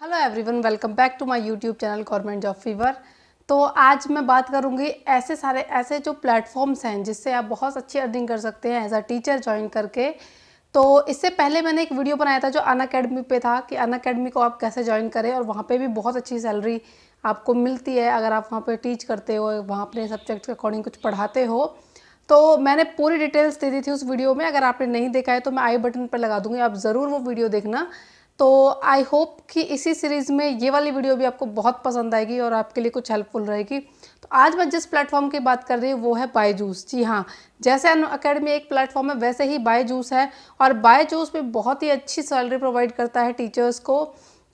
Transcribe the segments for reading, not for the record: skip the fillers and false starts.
Hello everyone, welcome back to my YouTube channel government job fever. तो आज मैं बात करूंगी ऐसे जो प्लेटफॉर्म्स हैं जिससे आप बहुत अच्छी अर्निंग कर सकते हैं एज अ टीचर ज्वाइन करके। तो इससे पहले मैंने एक वीडियो बनाया था जो अनअकैडमी पे था कि अनअकैडमी को आप कैसे ज्वाइन करें, और वहाँ पे भी बहुत अच्छी सैलरी आपको मिलती है अगर आप वहाँ पे टीच करते हो, वहाँ अपने सब्जेक्ट के अकॉर्डिंग कुछ पढ़ाते हो। तो मैंने पूरी डिटेल्स दे दी थी उस वीडियो में। अगर आपने नहीं देखा है तो मैं आई बटन पर लगा दूंगी, आप ज़रूर वो वीडियो देखना। तो आई होप कि इसी सीरीज़ में ये वाली वीडियो भी आपको बहुत पसंद आएगी और आपके लिए कुछ हेल्पफुल रहेगी। तो आज मैं जिस प्लेटफॉर्म की बात कर रही हूँ वो है बायजूस। जी हाँ, जैसे अनअकैडमी एक प्लेटफॉर्म है वैसे ही बायजूस है, और बायजूस में बहुत ही अच्छी सैलरी प्रोवाइड करता है टीचर्स को।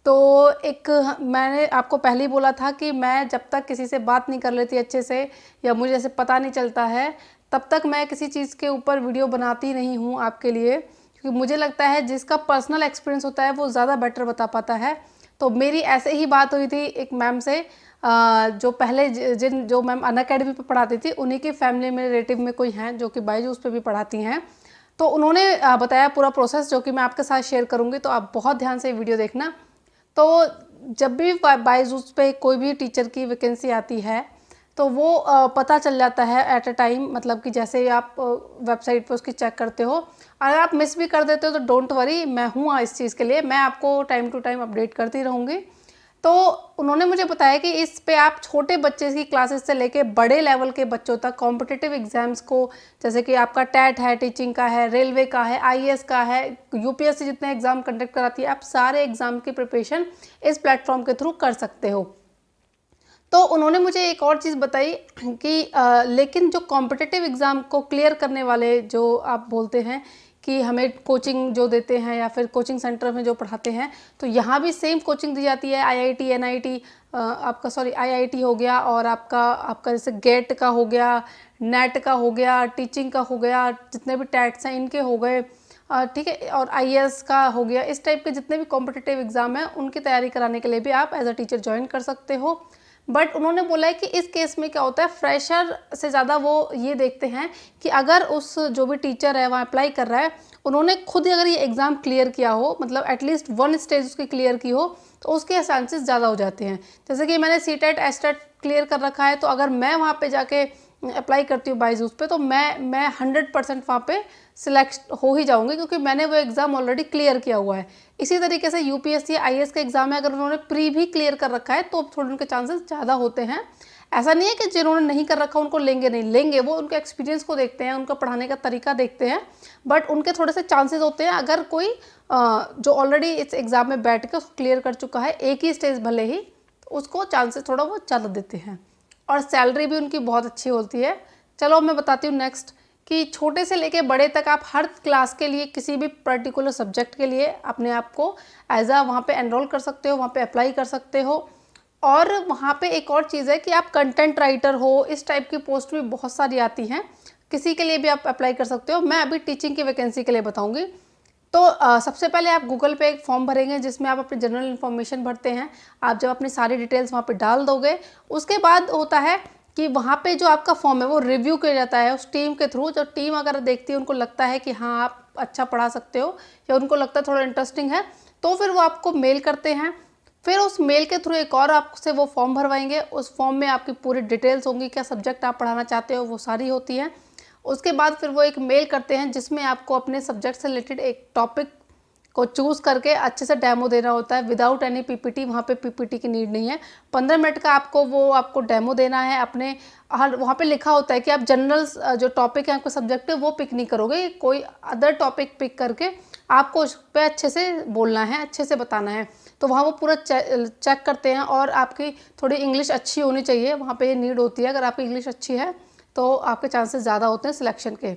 तो एक मैंने आपको पहले ही बोला था कि मैं जब तक किसी से बात नहीं कर लेती अच्छे से, या मुझे जैसे पता नहीं चलता है, तब तक मैं किसी चीज़ के ऊपर वीडियो बनाती नहीं हूँ आपके लिए, क्योंकि मुझे लगता है जिसका पर्सनल एक्सपीरियंस होता है वो ज़्यादा बेटर बता पाता है। तो मेरी ऐसे ही बात हुई थी एक मैम से, जो पहले जो मैम अनअकैडमी पे पढ़ाती थी, उन्हीं की फैमिली में रिलेटिव में कोई हैं जो कि बायजूस पे भी पढ़ाती हैं। तो उन्होंने बताया पूरा प्रोसेस, जो कि मैं आपके साथ शेयर करूँगी, तो आप बहुत ध्यान से वीडियो देखना। तो जब भी बायजूस पे कोई भी टीचर की वैकेंसी आती है तो वो पता चल जाता है एट अ टाइम, मतलब कि जैसे आप वेबसाइट पे उसकी चेक करते हो। अगर आप मिस भी कर देते हो तो डोंट वरी, मैं हूँ इस चीज़ के लिए, मैं आपको टाइम टू टाइम अपडेट करती रहूँगी। तो उन्होंने मुझे बताया कि इस पे आप छोटे बच्चे की क्लासेस से लेके बड़े लेवल के बच्चों तक कॉम्पिटिटिव एग्जाम्स को, जैसे कि आपका टेट है, टीचिंग का है, रेलवे का है, आईएएस का है, यूपीएससी जितने एग्ज़ाम कंडक्ट कराती है, आप सारे एग्ज़ाम की प्रिपरेशन इस प्लेटफॉर्म के थ्रू कर सकते हो। तो उन्होंने मुझे एक और चीज़ बताई कि लेकिन जो कॉम्पिटिटिव एग्ज़ाम को क्लियर करने वाले जो आप बोलते हैं कि हमें कोचिंग जो देते हैं या फिर कोचिंग सेंटर में जो पढ़ाते हैं, तो यहाँ भी सेम कोचिंग दी जाती है। आईआईटी, एनआईटी, आपका सॉरी आईआईटी हो गया, और आपका जैसे गेट का हो गया, नेट का हो गया, टीचिंग का हो गया, जितने भी टैट्स हैं इनके हो गए, ठीक है, और आईएएस का हो गया। इस टाइप के जितने भी कॉम्पिटिटिव एग्ज़ाम हैं उनकी तैयारी कराने के लिए भी आप एज अ टीचर ज्वाइन कर सकते हो। बट उन्होंने बोला है कि इस केस में क्या होता है, फ्रेशर से ज़्यादा वो ये देखते हैं कि अगर उस जो भी टीचर है वहाँ अप्लाई कर रहा है, उन्होंने खुद ही अगर ये एग्ज़ाम क्लियर किया हो, मतलब एटलीस्ट वन स्टेज उसकी क्लियर की हो, तो उसके चांसेस ज़्यादा हो जाते हैं। जैसे कि मैंने सीटेट एस्टेट क्लियर कर रखा है, तो अगर मैं वहाँ पे जाके अप्लाई करती हूँ बायजूस पे, तो मैं 100% वहाँ पे सिलेक्ट हो ही जाऊँगी, क्योंकि मैंने वो एग्ज़ाम ऑलरेडी क्लियर किया हुआ है। इसी तरीके से यूपीएससी आईएएस का एग्ज़ाम है, अगर उन्होंने प्री भी क्लियर कर रखा है तो थोड़े उनके चांसेस ज़्यादा होते हैं। ऐसा नहीं है कि जिन्होंने नहीं कर रखा उनको लेंगे नहीं, लेंगे, वो उनके एक्सपीरियंस को देखते हैं, उनका पढ़ाने का तरीका देखते हैं। बट उनके थोड़े से चांसेस होते हैं अगर कोई जो ऑलरेडी इस एग्ज़ाम में बैठ के उसको क्लियर कर चुका है, एक ही स्टेज भले ही, तो उसको चांसेस थोड़ा बहुत ज़्यादा देते हैं, और सैलरी भी उनकी बहुत अच्छी होती है। चलो मैं बताती हूँ नेक्स्ट, कि छोटे से लेके बड़े तक आप हर क्लास के लिए किसी भी पर्टिकुलर सब्जेक्ट के लिए अपने आप को एज आ वहाँ पे एनरोल कर सकते हो, वहाँ पे अप्लाई कर सकते हो। और वहाँ पे एक और चीज़ है कि आप कंटेंट राइटर हो, इस टाइप की पोस्ट भी बहुत सारी आती हैं, किसी के लिए भी आप अप्लाई कर सकते हो। मैं अभी टीचिंग की वैकेंसी के लिए बताऊँगी। तो सबसे पहले आप गूगल पे एक फॉर्म भरेंगे जिसमें आप अपनी जनरल इन्फॉर्मेशन भरते हैं। आप जब अपनी सारी डिटेल्स वहाँ पे डाल दोगे, उसके बाद होता है कि वहाँ पे जो आपका फॉर्म है वो रिव्यू किया जाता है उस टीम के थ्रू। जो टीम अगर देखती है, उनको लगता है कि हाँ आप अच्छा पढ़ा सकते हो, या उनको लगता है थोड़ा इंटरेस्टिंग है, तो फिर वो आपको मेल करते हैं। फिर उस मेल के थ्रू एक और आपसे वो फॉर्म भरवाएंगे। उस फॉर्म में आपकी पूरी डिटेल्स होंगी, क्या सब्जेक्ट आप पढ़ाना चाहते हो वो सारी होती हैं। उसके बाद फिर वो एक मेल करते हैं जिसमें आपको अपने सब्जेक्ट से रिलेटेड एक टॉपिक को चूज़ करके अच्छे से डेमो देना होता है, विदाउट एनी पीपीटी। वहाँ पे पीपीटी की नीड नहीं है। 15 मिनट का आपको डेमो देना है अपने। हर वहाँ पे लिखा होता है कि आप जनरल जो टॉपिक है आपका सब्जेक्ट है वो पिक नहीं करोगे, कोई अदर टॉपिक पिक करके आपको उस पर अच्छे से बोलना है, अच्छे से बताना है। तो वहाँ वो पूरा चेक करते हैं, और आपकी थोड़ी इंग्लिश अच्छी होनी चाहिए, वहाँ पे ये नीड होती है। अगर आपकी इंग्लिश अच्छी है तो आपके चांसेस ज़्यादा होते हैं सिलेक्शन के।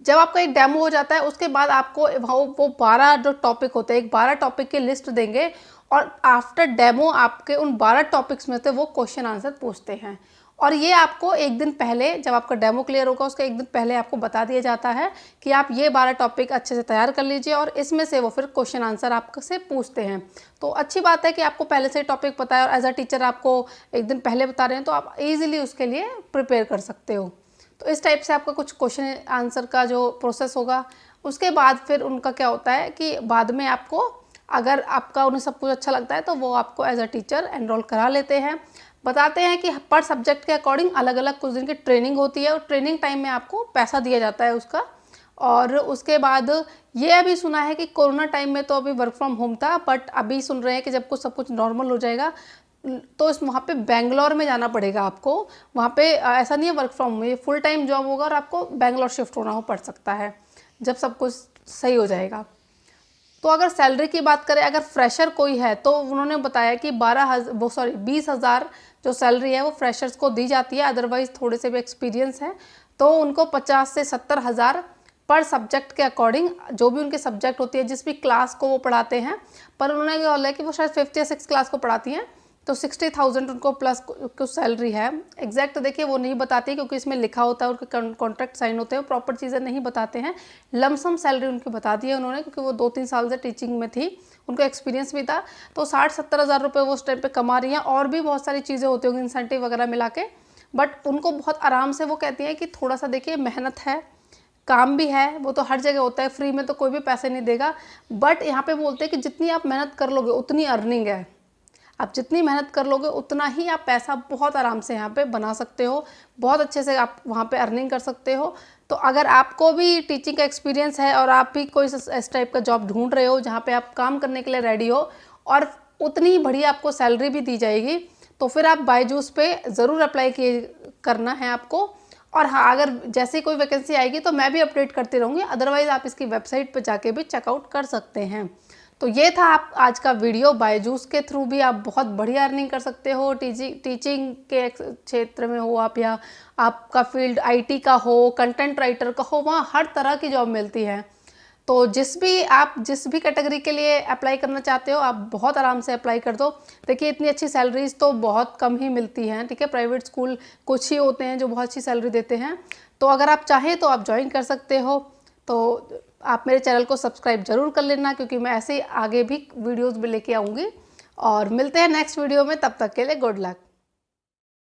जब आपका एक डेमो हो जाता है, उसके बाद आपको वो 12 जो टॉपिक होते हैं, एक 12 टॉपिक की लिस्ट देंगे, और आफ्टर डेमो आपके उन 12 टॉपिक्स में से वो क्वेश्चन आंसर पूछते हैं। और ये आपको एक दिन पहले, जब आपका डेमो क्लियर होगा उसके एक दिन पहले आपको बता दिया जाता है कि आप ये 12 टॉपिक अच्छे से तैयार कर लीजिए, और इसमें से वो फिर क्वेश्चन आंसर आपसे पूछते हैं। तो अच्छी बात है कि आपको पहले से टॉपिक पता है, और एज अ टीचर आपको एक दिन पहले बता रहे हैं, तो आप ईजिली उसके लिए प्रिपेयर कर सकते हो। तो इस टाइप से आपका कुछ क्वेश्चन आंसर का जो प्रोसेस होगा। उसके बाद फिर उनका क्या होता है कि बाद में आपको अगर आपका उन्हें सब कुछ अच्छा लगता है तो वो आपको एज अ टीचर एनरोल करा लेते हैं। बताते हैं कि पर सब्जेक्ट के अकॉर्डिंग अलग अलग कुछ दिन की ट्रेनिंग होती है और ट्रेनिंग टाइम में आपको पैसा दिया जाता है उसका। और उसके बाद ये अभी सुना है कि कोरोना टाइम में तो अभी वर्क फ्रॉम होम था, बट अभी सुन रहे हैं कि जब कुछ सब कुछ नॉर्मल हो जाएगा तो इस वहाँ पे बेंगलोर में जाना पड़ेगा आपको। वहाँ पे ऐसा नहीं है वर्क फ्रॉम होम, ये फुल टाइम जॉब होगा और आपको बेंगलोर शिफ्ट होना हो पड़ सकता है जब सब कुछ सही हो जाएगा। तो अगर सैलरी की बात करें, अगर फ्रेशर कोई है तो उन्होंने बताया कि 20,000 जो सैलरी है वो फ्रेशर्स को दी जाती है। अदरवाइज़ थोड़े से भी एक्सपीरियंस है तो उनको 50 से 70,000 पर सब्जेक्ट के अकॉर्डिंग, जो भी उनके सब्जेक्ट होती है जिस भी क्लास को वो पढ़ाते हैं। पर उन्होंने क्या बोला है कि वो शायद 5th या 6th क्लास को पढ़ाती हैं तो 60,000 उनको प्लस कुछ सैलरी है। एग्जैक्ट देखिए वो नहीं बताती क्योंकि इसमें लिखा होता है, उनके कॉन्ट्रैक्ट साइन होते हैं, प्रॉपर चीज़ें नहीं बताते हैं। लमसम सैलरी उनकी बता दी है उन्होंने, क्योंकि वो 2-3 साल से टीचिंग में थी, उनको एक्सपीरियंस भी था। तो 60-70,000 रुपये वो उस टाइम पे कमा रही हैं। और भी बहुत सारी चीज़ें होती होंगी इंसेंटिव वगैरह मिला के, बट उनको बहुत आराम से वो कहती हैं कि थोड़ा सा देखिए मेहनत है, काम भी है, वो तो हर जगह होता है, फ्री में तो कोई भी पैसे नहीं देगा। बट यहाँ पे बोलते हैं कि जितनी आप मेहनत कर लोगे उतनी अर्निंग है। आप जितनी मेहनत कर लोगे उतना ही आप पैसा बहुत आराम से यहाँ पे बना सकते हो, बहुत अच्छे से आप वहाँ पे अर्निंग कर सकते हो। तो अगर आपको भी टीचिंग का एक्सपीरियंस है और आप भी कोई इस टाइप का जॉब ढूंढ रहे हो जहाँ पे आप काम करने के लिए रेडी हो और उतनी ही बढ़िया आपको सैलरी भी दी जाएगी, तो फिर आप बायजूस पे ज़रूर अप्लाई करना है आपको। और हाँ, अगर जैसे कोई वैकेंसी आएगी तो मैं भी अपडेट करती रहूँगी, अदरवाइज़ आप इसकी वेबसाइट पर जाके भी चेकआउट कर सकते हैं। तो ये था आप आज का वीडियो। बायजूस के थ्रू भी आप बहुत बढ़िया अर्निंग कर सकते हो। टीचिंग के क्षेत्र में हो आप, या आपका फील्ड आईटी का हो, कंटेंट राइटर का हो, वहाँ हर तरह की जॉब मिलती है। तो जिस भी कैटेगरी के लिए अप्लाई करना चाहते हो आप बहुत आराम से अप्लाई कर दो। देखिए इतनी अच्छी सैलरीज तो बहुत कम ही मिलती हैं, ठीक है। प्राइवेट स्कूल कुछ ही होते हैं जो बहुत अच्छी सैलरी देते हैं। तो अगर आप चाहें तो आप ज्वाइन कर सकते हो। तो आप मेरे चैनल को सब्सक्राइब जरूर कर लेना, क्योंकि मैं ऐसे ही आगे भी वीडियोज़ भी लेके आऊँगी। और मिलते हैं नेक्स्ट वीडियो में, तब तक के लिए गुड लक।